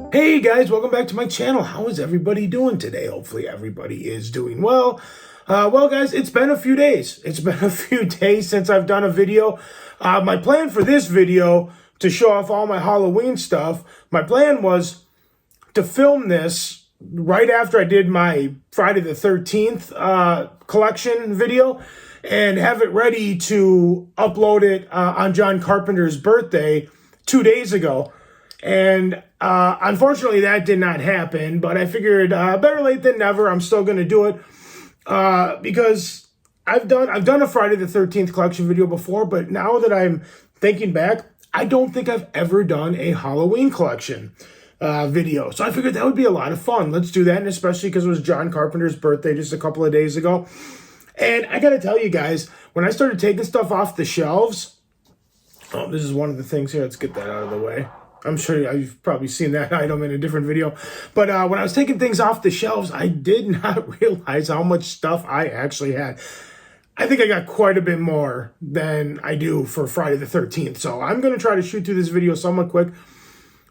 Hey guys, welcome back to my channel. How is everybody doing today? Hopefully everybody is doing well. Well guys, it's been a few days. It's been a few days since I've done a video. My plan for this video, to show off all my Halloween stuff, my plan was to film this right after I did my Friday the 13th collection video and have it ready to upload it on John Carpenter's birthday 2 days ago. And unfortunately, that did not happen. But I figured better late than never. I'm still going to do it because I've done a Friday the 13th collection video before. But now that I'm thinking back, I don't think I've ever done a Halloween collection video. So I figured that would be a lot of fun. Let's do that, and especially because it was John Carpenter's birthday just a couple of days ago. And I got to tell you guys, when I started taking stuff off the shelves, oh, this is one of the things here. Let's get that out of the way. I'm sure you've probably seen that item in a different video. But when I was taking things off the shelves, I did not realize how much stuff I actually had. I think I got quite a bit more than I do for Friday the 13th. So I'm going to try to shoot through this video somewhat quick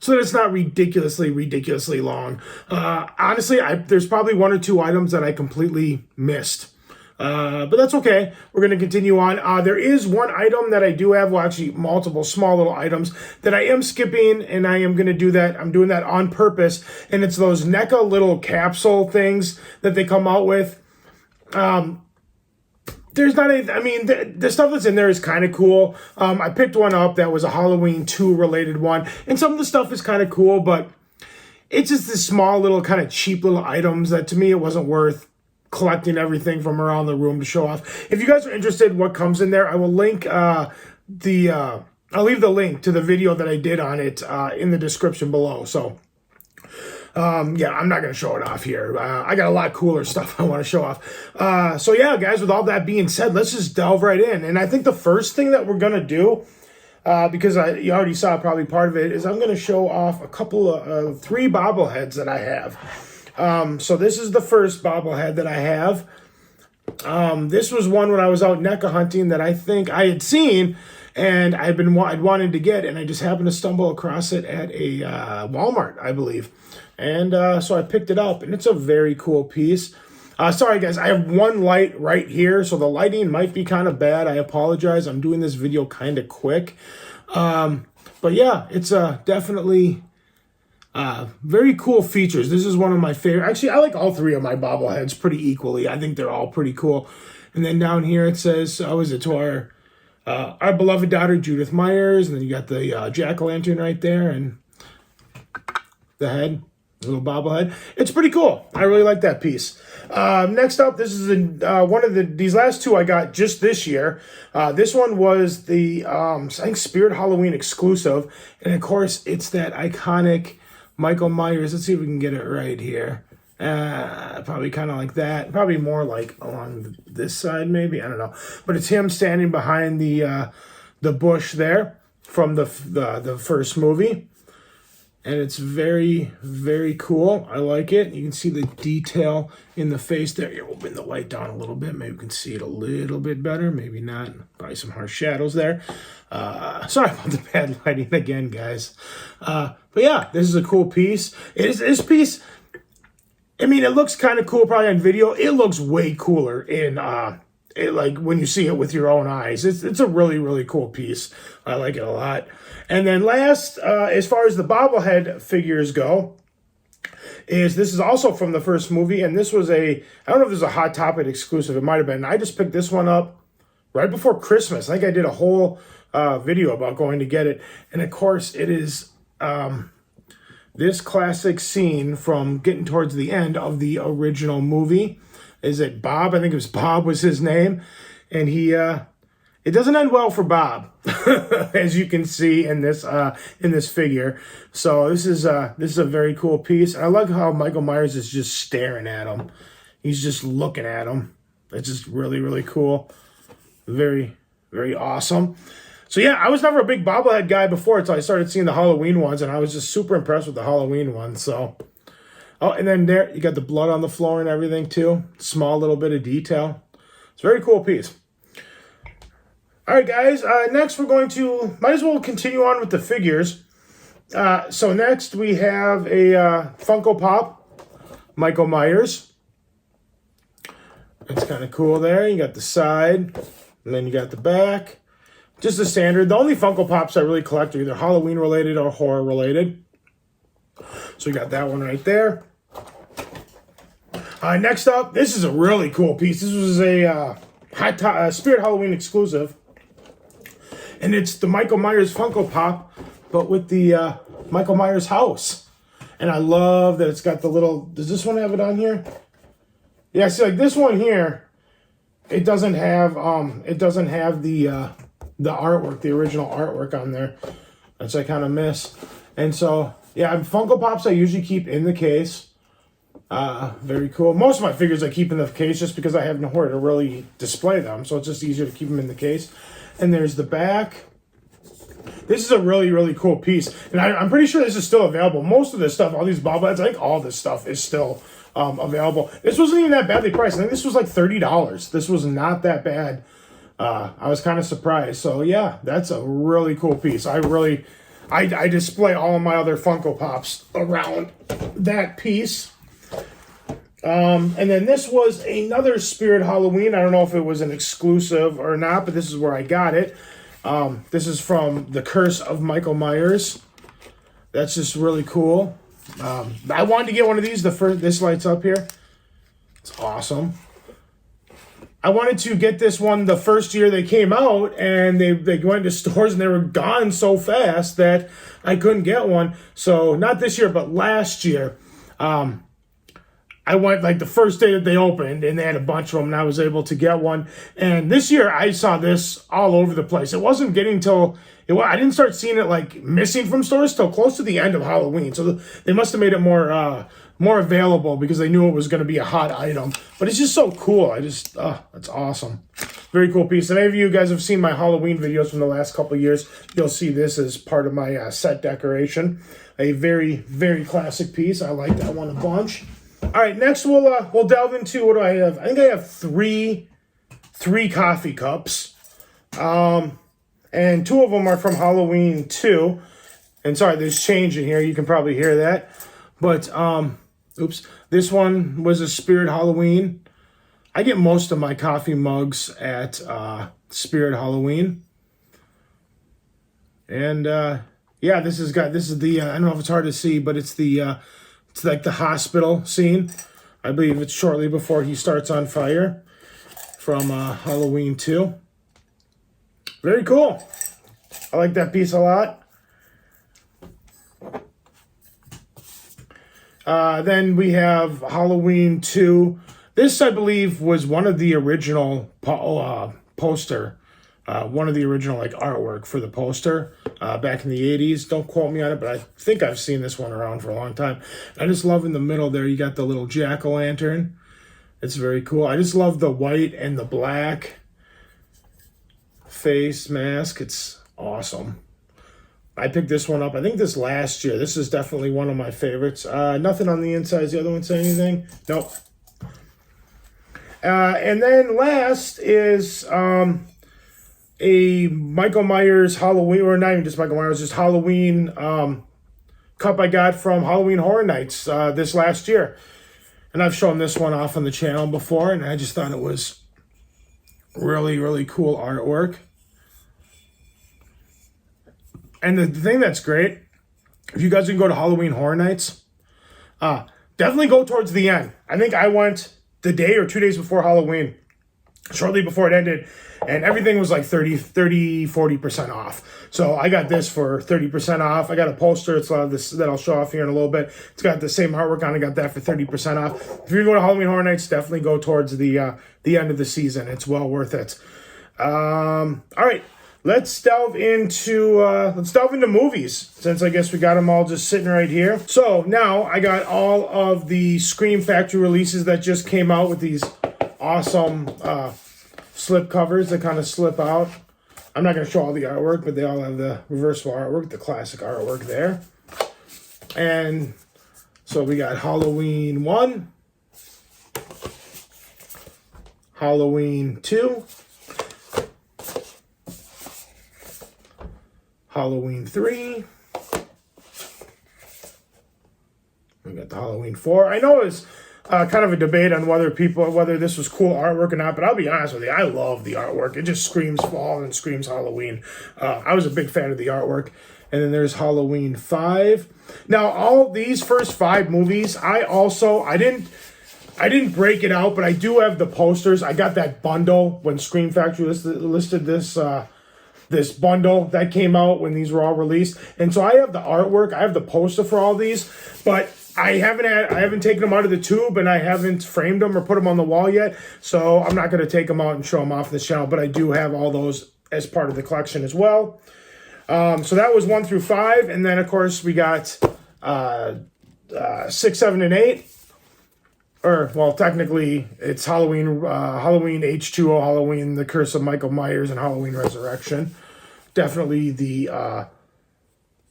so that it's not ridiculously long. Honestly, there's probably one or two items that I completely missed. But that's okay. We're going to continue on. There is one item that I do have, well, actually multiple small little items that I am skipping, and I am going to do that. I'm doing that on purpose, and it's those Neca little capsule things that they come out with. There's not any, I mean, the stuff that's in there is kind of cool. I picked one up that was a Halloween 2 related one, and some of the stuff is kind of cool, but it's just this small little kind of cheap little items that to me it wasn't worth collecting everything from around the room to show off. If you guys are interested what comes in there, I will link I'll leave the link to the video that I did on it in the description below. So yeah, I'm not going to show it off here. I got a lot cooler stuff I want to show off. So yeah, guys, with all that being said, let's just delve right in. And I think the first thing that we're going to do, because you already saw probably part of it, is I'm going to show off a couple of 3 bobbleheads that I have. So this is the first bobblehead that I have. This was one when I was out Neca hunting that I think I had seen and I'd wanted to get, and I just happened to stumble across it at a Walmart, I believe. And so I picked it up, and it's a very cool piece. Sorry guys, I have one light right here, so the lighting might be kind of bad. I apologize. I'm doing this video kind of quick. But yeah, it's definitely very cool features. This is one of my favorite. Actually, I like all 3 of my bobbleheads pretty equally. I think they're all pretty cool. And then down here it says, how is it, to our beloved daughter, Judith Myers. And then you got the jack-o'-lantern right there and the head, little bobblehead. It's pretty cool. I really like that piece. Next up, this is one of these last 2 I got just this year. This one was the, I think, Spirit Halloween exclusive. And of course, it's that iconic Michael Myers. Let's see if we can get it right here. Probably kind of like that. Probably more like along this side, maybe. I don't know. But it's him standing behind the bush there from the first movie. And it's very, very cool. I like it. You can see the detail in the face there. Here, we'll bring the light down a little bit. Maybe we can see it a little bit better. Maybe not. Probably some harsh shadows there. Sorry about the bad lighting again, guys. But yeah, this is a cool piece. This piece, I mean, it looks kind of cool probably on video. It looks way cooler in like when you see it with your own eyes. It's a really, really cool piece. I like it a lot. And then last, as far as the bobblehead figures go, this is also from the first movie, and this was I don't know if this is a Hot Topic exclusive. It might have been. I just picked this one up right before Christmas. I think I did a whole video about going to get it. And of course, it is this classic scene from getting towards the end of the original movie. Is it Bob? I think it was Bob was his name. And he, it doesn't end well for Bob, as you can see in this figure. So this is a very cool piece. I like how Michael Myers is just staring at him. He's just looking at him. It's just really, really cool. Very, very awesome. So yeah, I was never a big bobblehead guy before until I started seeing the Halloween ones, and I was just super impressed with the Halloween ones. So, oh, and then there you got the blood on the floor and everything too. Small little bit of detail. It's a very cool piece. All right, guys. Next, we're going to might as well continue on with the figures. So next we have a Funko Pop, Michael Myers. It's kind of cool there. You got the side, and then you got the back. Just the standard. The only Funko Pops I really collect are either Halloween related or horror related. So we got that one right there. Next up, this is a really cool piece. This was a Spirit Halloween exclusive. And it's the Michael Myers Funko Pop, but with the Michael Myers house. And I love that it's got the little... Does this one have it on here? Yeah, see, like this one here, it doesn't have the artwork, the original artwork on there. Which I kind of miss. And so, yeah, Funko Pops I usually keep in the case. Very cool. Most of my figures I keep in the case just because I have nowhere to really display them. So it's just easier to keep them in the case. And there's the back. This is a really, really cool piece. And I'm pretty sure this is still available. Most of this stuff, all these bobbleheads, I think all this stuff is still available. This wasn't even that badly priced. I think this was like $30. This was not that bad. I was kind of surprised. So yeah, that's a really cool piece. I display all of my other Funko Pops around that piece. And then this was another Spirit Halloween. I don't know if it was an exclusive or not, but this is where I got it. This is from The Curse of Michael Myers. That's just really cool. I wanted to get one of these. This lights up here. It's awesome. I wanted to get this one the first year they came out, and they went to stores and they were gone so fast that I couldn't get one. So not this year, but last year. I went like the first day that they opened, and they had a bunch of them, and I was able to get one. And this year, I saw this all over the place. It wasn't getting I didn't start seeing it like missing from stores till close to the end of Halloween. So they must have made it more available because they knew it was going to be a hot item. But it's just so cool. That's awesome. Very cool piece. And any of you guys have seen my Halloween videos from the last couple of years, you'll see this as part of my set decoration. A very, very classic piece. I like that one a bunch. All right, next we'll delve into, what do I have? I think I have three coffee cups. And two of them are from Halloween 2. And sorry, there's change in here. You can probably hear that. But, this one was a Spirit Halloween. I get most of my coffee mugs at Spirit Halloween. And, yeah, this is the, I don't know if it's hard to see, but it's like the hospital scene. I believe it's shortly before he starts on fire from Halloween 2. Very cool. I like that piece a lot. Then we have Halloween 2. This, I believe, was one of the original poster. One of the original like artwork for the poster back in the 80s. Don't quote me on it, but I think I've seen this one around for a long time. I just love in the middle there, you got the little jack-o'-lantern. It's very cool. I just love the white and the black face mask. It's awesome. I picked this one up, I think this last year. This is definitely one of my favorites. Nothing on the inside. Does the other one say anything? Nope. And then last is... a Michael Myers Halloween, or not even just Michael Myers, just Halloween cup I got from Halloween Horror Nights this last year. And I've shown this one off on the channel before, and I just thought it was really, really cool artwork. And the thing that's great, if you guys can go to Halloween Horror Nights, definitely go towards the end. I think I went the day or 2 days before Halloween, shortly before it ended, and everything was like 40% off. So I got this for 30% off. I got a poster. It's this that I'll show off here in a little bit. It's got the same artwork on it. I got that for 30% off. If you're going to Halloween Horror Nights, definitely go towards the end of the season. It's well worth it. All right, let's delve into movies, since I guess we got them all just sitting right here. So now I got all of the Scream Factory releases that just came out with these awesome slip covers that kind of slip out. I'm not going to show all the artwork, but they all have the reversible artwork, the classic artwork there. And so we got Halloween 1, Halloween 2, Halloween 3, Got the Halloween 4. I know it's kind of a debate on whether this was cool artwork or not, but I'll be honest with you, I love the artwork. It just screams fall and screams Halloween. I was a big fan of the artwork. And then there's Halloween 5. Now, all these first 5 movies, I didn't break it out, but I do have the posters. I got that bundle when Scream Factory listed this this bundle that came out when these were all released. And so I have the artwork, I have the poster for all these, but I haven't taken them out of the tube, and I haven't framed them or put them on the wall yet. So I'm not going to take them out and show them off this channel, but I do have all those as part of the collection as well. So that was 1 through 5, and then of course we got 6, 7, and 8. Or, well, technically, it's Halloween H2O, Halloween, The Curse of Michael Myers, and Halloween Resurrection. Definitely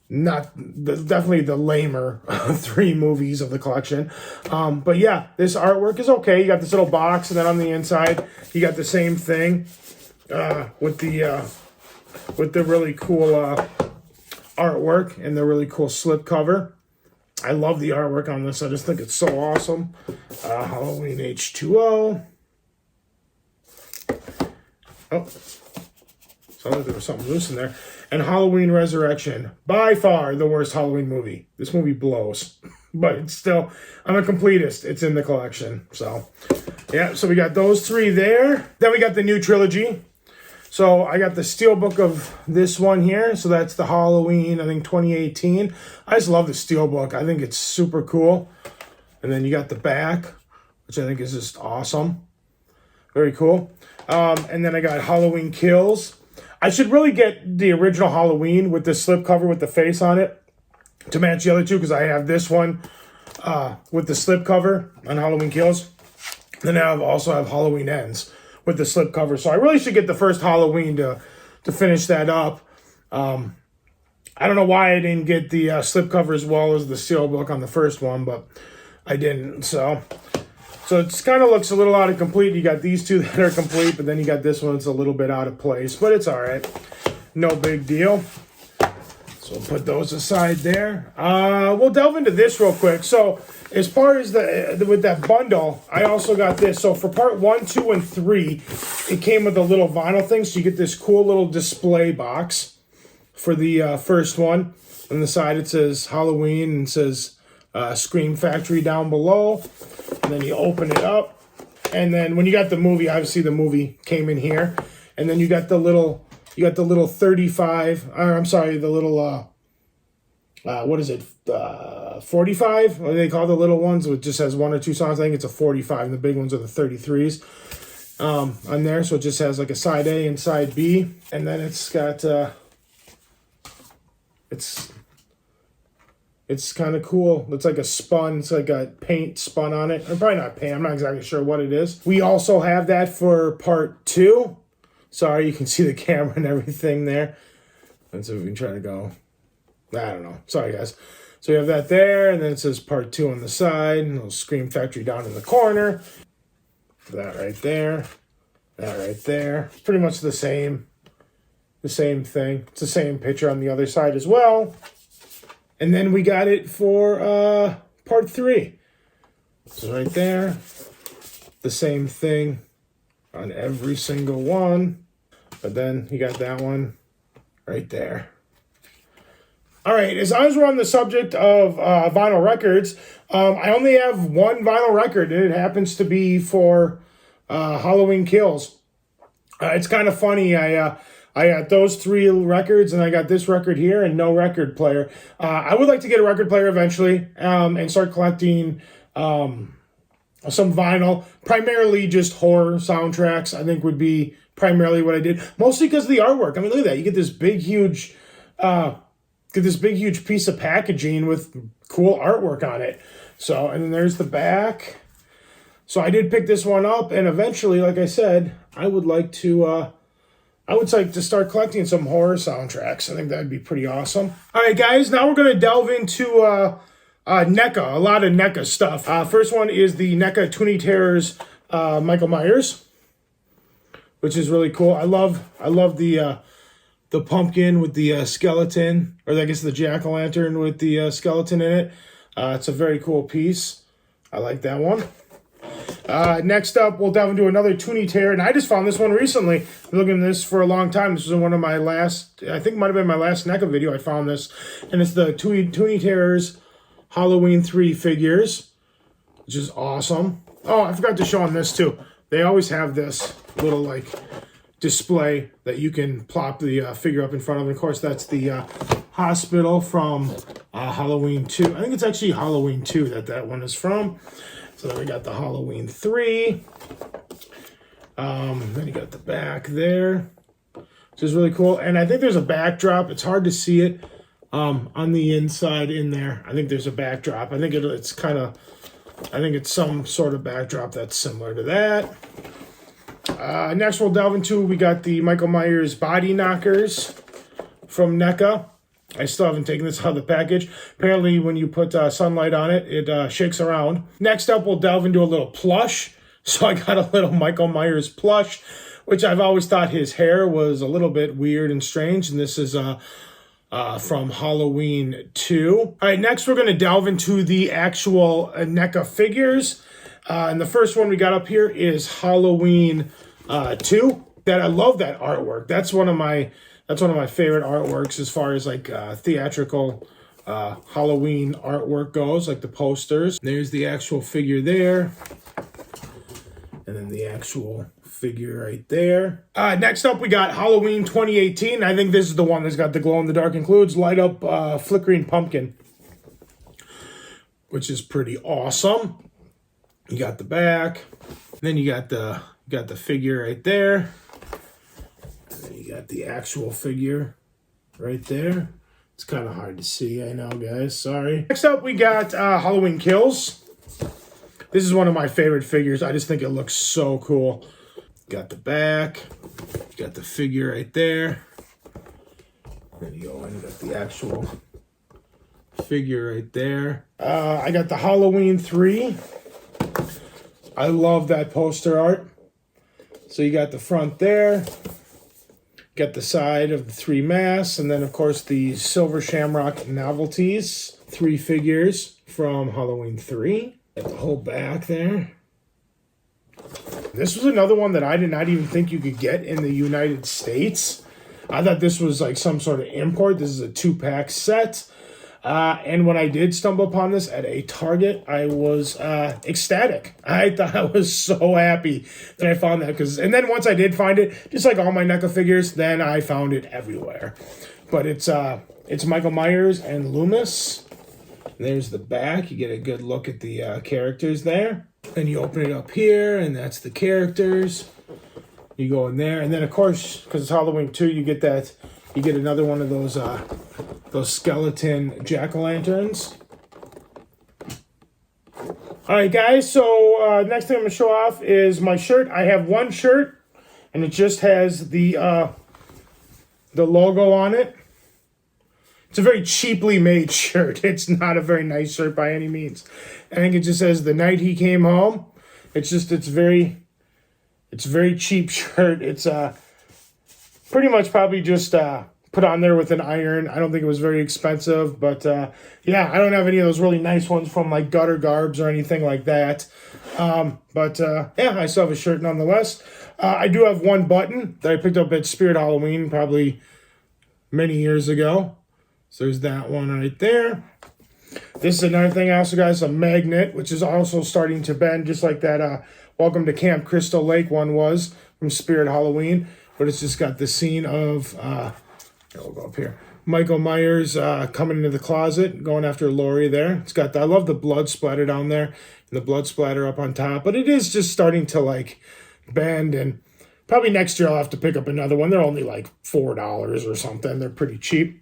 definitely the lamer 3 movies of the collection. But yeah, this artwork is okay. You got this little box, and then on the inside, you got the same thing with the really cool artwork and the really cool slipcover. I love the artwork on this. I just think it's so awesome. Halloween H2O. Oh, sounded like there was something loose in there. And Halloween Resurrection. By far the worst Halloween movie. This movie blows. But it's still, I'm a completist. It's in the collection. So, yeah. So we got those 3 there. Then we got the new trilogy. So I got the steelbook of this one here. So that's the Halloween, I think 2018. I just love the steelbook. I think it's super cool. And then you got the back, which I think is just awesome. Very cool. And then I got Halloween Kills. I should really get the original Halloween with the slipcover with the face on it to match the other 2, because I have this one with the slipcover on Halloween Kills. Then I also have Halloween Ends with the slipcover. So I really should get the first Halloween to finish that up. I don't know why I didn't get the slipcover as well as the steelbook on the first one, but I didn't. So it kind of looks a little out of complete. You got these 2 that are complete, but then you got this one that's a little bit out of place, but it's all right. No big deal. So we'll put those aside there. We'll delve into this real quick. So as far as with that bundle, I also got this. So for part 1, 2, and 3, it came with a little vinyl thing. So you get this cool little display box for the first one. On the side it says Halloween and it says Scream Factory down below. And then you open it up. And then when you got the movie, obviously the movie came in here. And then you got the little 35, or I'm sorry, the little, what is it, 45? What do they call the little ones? It just has 1 or 2 songs. I think it's a 45, and the big ones are the 33s on there. So it just has like a side A and side B. And then it's got, it's kind of cool. It's like it's like a paint spun on it. Or probably not paint, I'm not exactly sure what it is. We also have that for part 2. Sorry, you can see the camera and everything there. Let's see if we can try to go. I don't know. Sorry, guys. So you have that there, and then it says part 2 on the side, and a little Scream Factory down in the corner. That right there. That right there. Pretty much the same thing. It's the same picture on the other side as well. And then we got it for part 3. So right there. The same thing on every single one. But then you got that one right there. All right, as long as we're on the subject of vinyl records, I only have 1 vinyl record, and it happens to be for Halloween Kills. It's kind of funny. I got those 3 records, and I got this record here, and no record player. I would like to get a record player eventually and start collecting some vinyl, primarily just horror soundtracks. I think would be primarily what I did, mostly because of the artwork. I mean, look at that. You get this big, huge, piece of packaging with cool artwork on it. So, and then there's the back. So I did pick this one up, and eventually, like I said, I would like to start collecting some horror soundtracks. I think that'd be pretty awesome. All right, guys, now we're going to delve into Neca, a lot of Neca stuff. First one is the Neca Toonie Terrors Michael Myers, which is really cool. I love the pumpkin with the skeleton, or I guess the jack-o'-lantern with the skeleton in it. It's a very cool piece. I like that one. Next up, we'll delve into another Toonie Terror, and I just found this one recently. I've been looking at this for a long time. This was in one of my last, I think it might have been my last NECA video. I found this, and it's the Toonie Terror's Halloween 3 figures, which is awesome. Oh, I forgot to show them this too. They always have this little like display that you can plop the figure up in front of. And of course, that's the hospital from Halloween 2. I think it's actually Halloween 2 that one is from. So then we got the Halloween 3. Then you got the back there, which is really cool. And I think there's a backdrop. It's hard to see it on the inside in there. I think there's a backdrop. I think it's kind of, I think it's some sort of backdrop that's similar to that. Next we'll delve into, we got the Michael Myers body knockers from NECA. I still haven't taken this out of the package. Apparently, when you put sunlight on it, it shakes around. Next up, we'll delve into a little plush. So I got a little Michael Myers plush, which I've always thought his hair was a little bit weird and strange. And this is from Halloween 2. All right, next we're going to delve into the actual NECA figures. And the first one we got up here is Halloween 2. That I love that artwork. That's one of my favorite artworks as far as like theatrical Halloween artwork goes, like the posters. There's the actual figure there. And then the actual figure right there. Next up, we got Halloween 2018. I think this is the one that's got the glow-in-the-dark includes light up flickering pumpkin, which is pretty awesome. You got the back. Then you got the figure right there. You got the actual figure right there. It's kind of hard to see, I know, guys. Sorry. Next up, we got Halloween Kills. This is one of my favorite figures. I just think it looks so cool. Got the back. Got the figure right there. There you go. And you got the actual figure right there. I got the Halloween 3. I love that poster art. So you got the front there. Got the side of the 3 masks, and then, of course, the Silver Shamrock novelties. 3 figures from Halloween 3. Got the whole back there. This was another one that I did not even think you could get in the United States. I thought this was like some sort of import. This is a 2-pack set. And when I did stumble upon this at a Target, I was ecstatic. I thought I was so happy that I found that. And then once I did find it, just like all my NECA figures, then I found it everywhere. But it's Michael Myers and Loomis. There's the back. You get a good look at the characters there. Then you open it up here, and that's the characters. You go in there, and then of course, because it's Halloween 2, you get that. You get another one of those skeleton jack-o'-lanterns. All right, guys. So next thing I'm gonna show off is my shirt. I have one shirt, and it just has the logo on it. It's a very cheaply made shirt. It's not a very nice shirt by any means. I think it just says "The Night He Came Home." It's very cheap shirt. It's pretty much probably just put on there with an iron. I don't think it was very expensive, but yeah, I don't have any of those really nice ones from like Gutter Garbs or anything like that. Yeah, I still have a shirt nonetheless. I do have one button that I picked up at Spirit Halloween probably many years ago. So there's that one right there. This is another thing I also got is a magnet, which is also starting to bend, just like that Welcome to Camp Crystal Lake one was from Spirit Halloween. But it's just got the scene of, we'll go up here, Michael Myers coming into the closet, going after Laurie there. It's got, I love the blood splatter down there and the blood splatter up on top. But it is just starting to like bend, and probably next year I'll have to pick up another one. They're only like $4 or something. They're pretty cheap.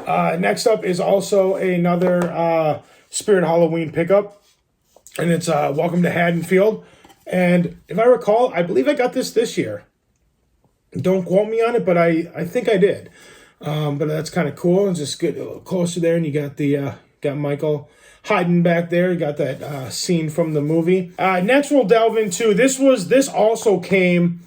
Next up is also another Spirit Halloween pickup, and it's Welcome to Haddonfield. And if I recall, I believe I got this year. Don't quote me on it, but I think I did. But that's kind of cool. And just get a little closer there, and you got the got Michael hiding back there. You got that scene from the movie. Next, we'll delve into this also came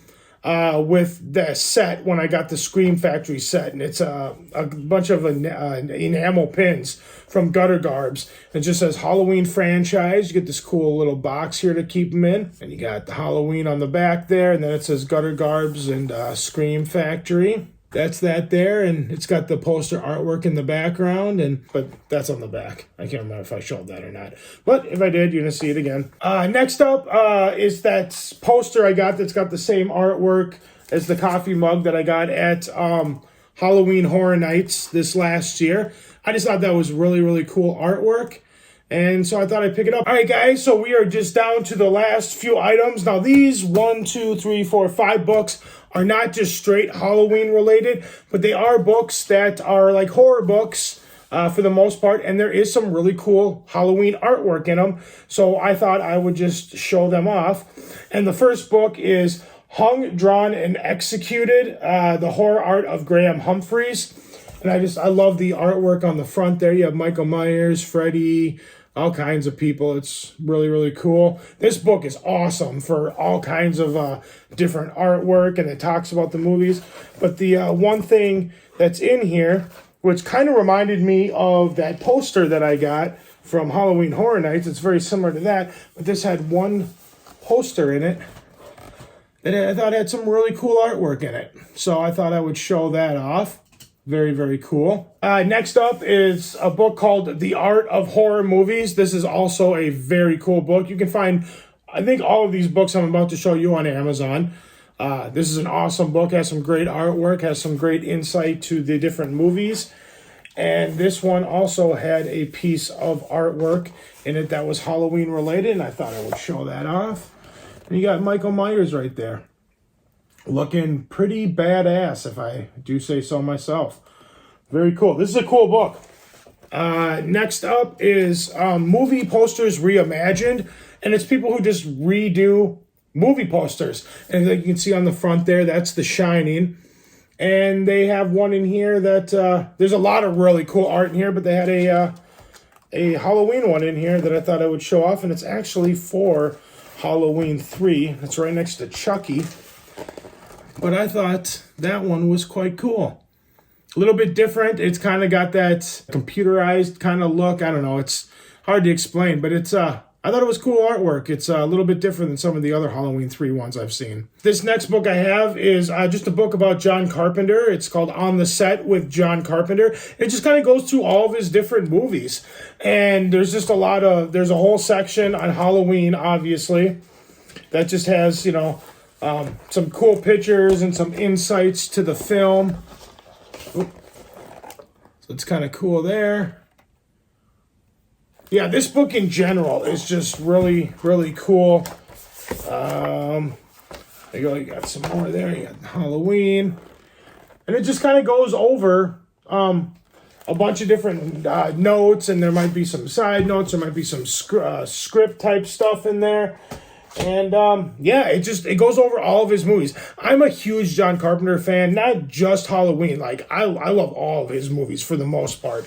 with the set when I got the Scream Factory set, and it's a bunch of enamel pins from Gutter Garbs. It just says Halloween franchise. You get this cool little box here to keep them in, and you got the Halloween on the back there, and then it says Gutter Garbs and Scream Factory. That's that there, and it's got the poster artwork in the background, but that's on the back. I can't remember if I showed that or not. But if I did, you're going to see it again. Next up is that poster I got that's got the same artwork as the coffee mug that I got at Halloween Horror Nights this last year. I just thought that was really, really cool artwork. And so I thought I'd pick it up. All right, guys, so we are just down to the last few items. Now, these 1, 2, 3, 4, 5 books are not just straight Halloween related, but they are books that are like horror books for the most part, and there is some really cool Halloween artwork in them. So I thought I would just show them off. And the first book is Hung, Drawn, and Executed, The Horror Art of Graham Humphreys. And I love the artwork on the front there. You have Michael Myers, Freddy, all kinds of people. It's really, really cool. This book is awesome for all kinds of different artwork, and it talks about the movies. But the one thing that's in here, which kind of reminded me of that poster that I got from Halloween Horror Nights, it's very similar to that, but this had one poster in it that I thought had some really cool artwork in it. So I thought I would show that off. Very, very cool. Next up is a book called The Art of Horror Movies. This is also a very cool book. You can find, I think, all of these books I'm about to show you on Amazon. This is an awesome book. Has some great artwork. Has some great insight to the different movies. And this one also had a piece of artwork in it that was Halloween related, and I thought I would show that off. And you got Michael Myers right there, looking pretty badass, if I do say so myself. Very cool. This is a cool book. Next up is Movie Posters Reimagined. And it's people who just redo movie posters. And like you can see on the front there, that's The Shining. And they have one in here that, there's a lot of really cool art in here, but they had a Halloween one in here that I thought I would show off. And it's actually for Halloween 3. It's right next to Chucky. But I thought that one was quite cool. A little bit different. It's kind of got that computerized kind of look. I don't know. It's hard to explain, but it's I thought it was cool artwork. It's a little bit different than some of the other Halloween 3 ones I've seen. This next book I have is just a book about John Carpenter. It's called On the Set with John Carpenter. It just kind of goes through all of his different movies. And there's just there's a whole section on Halloween, obviously, that just has, some cool pictures and some insights to the film. Oop. So it's kind of cool there. Yeah, this book in general is just really, really cool. There you go. You got some more there. You got Halloween. And it just kind of goes over a bunch of different notes, and there might be some side notes. There might be some script type stuff in there. And it goes over all of his movies. I'm a huge John Carpenter fan, not just Halloween. Like I love all of his movies for the most part.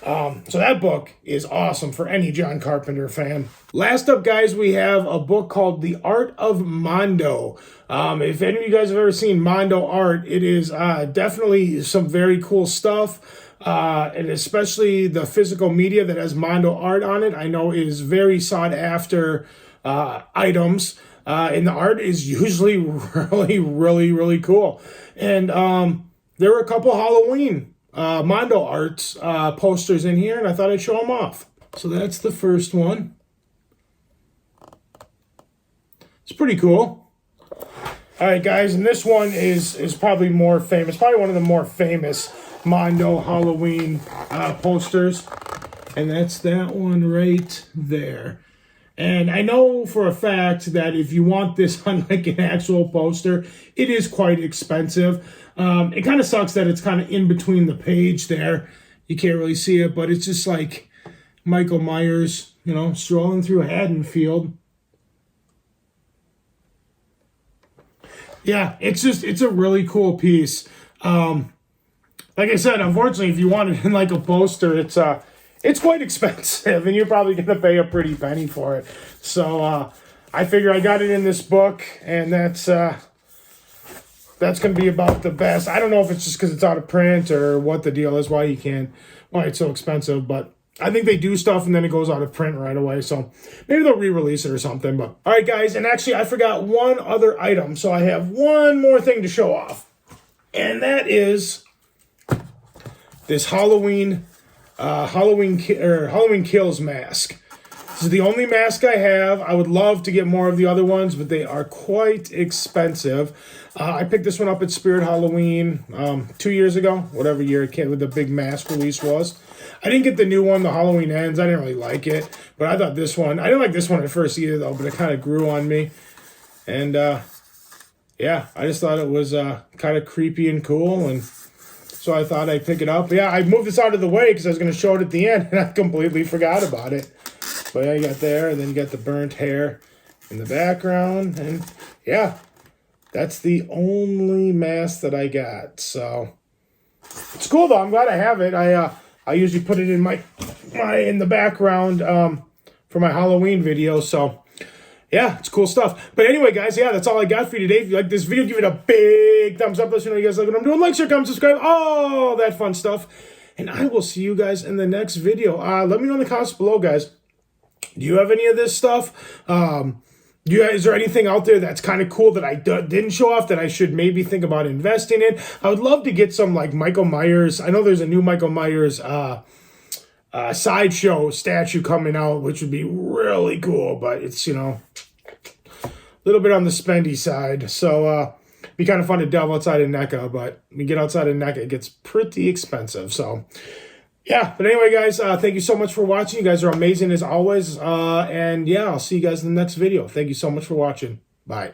So that book is awesome for any John Carpenter fan. Last up, guys, we have a book called The Art of Mondo. If any of you guys have ever seen Mondo art, it is definitely some very cool stuff. And especially the physical media that has Mondo art on it, I know is very sought after items, and the art is usually really, really, really cool. And there were a couple Halloween Mondo art posters in here, and I thought I'd show them off. So that's the first one. It's pretty cool. All right, guys, and this one is probably more famous, probably one of the more famous Mondo Halloween posters, and that's that one right there. And I know for a fact that if you want this on like an actual poster, it is quite expensive. It kind of sucks that it's kind of in between the page there. You can't really see it, but it's just like Michael Myers, strolling through Haddonfield. Yeah, it's a really cool piece. Like I said, unfortunately, if you want it in like a poster, it's quite expensive, and you're probably going to pay a pretty penny for it. So I figure I got it in this book, and that's that's going to be about the best. I don't know if it's just because it's out of print or what the deal is, why it's so expensive, but I think they do stuff and then it goes out of print right away. So maybe they'll re-release it or something. But all right, guys. And actually, I forgot one other item. So I have one more thing to show off. And that is this Halloween Kills mask. This is the only mask I have. I would love to get more of the other ones, but they are quite expensive. I picked this one up at Spirit Halloween 2 years ago, whatever year it came with the big mask release was. I didn't get the new one, the Halloween Ends. I didn't really like it, but I thought this one, I didn't like this one at first either, though, but it kind of grew on me. And, yeah, I just thought it was kind of creepy and cool, and so I thought I'd pick it up. Yeah, I moved this out of the way because I was going to show it at the end, and I completely forgot about it. But yeah, you got there, and then you got the burnt hair in the background, and yeah, that's the only mask that I got. So it's cool though. I'm glad I have it. I usually put it in in the background for my Halloween video. So yeah, it's cool stuff. But anyway, guys, yeah, that's all I got for you today. If you like this video, give it a big thumbs up. Let me know you guys like what I'm doing. Like, share, comment, subscribe, all that fun stuff. And I will see you guys in the next video. Let me know in the comments below, guys. Do you have any of this stuff? Is there anything out there that's kind of cool that I didn't show off that I should maybe think about investing in? I would love to get some like Michael Myers. I know there's a new Michael Myers sideshow statue coming out, which would be really cool, but it's, you know, a little bit on the spendy side. So be kind of fun to delve outside of Neca, but when you get outside of Neca, it gets pretty expensive. So yeah, but anyway, guys, thank you so much for watching. You guys are amazing as always. And yeah, I'll see you guys in the next video. Thank you so much for watching. Bye.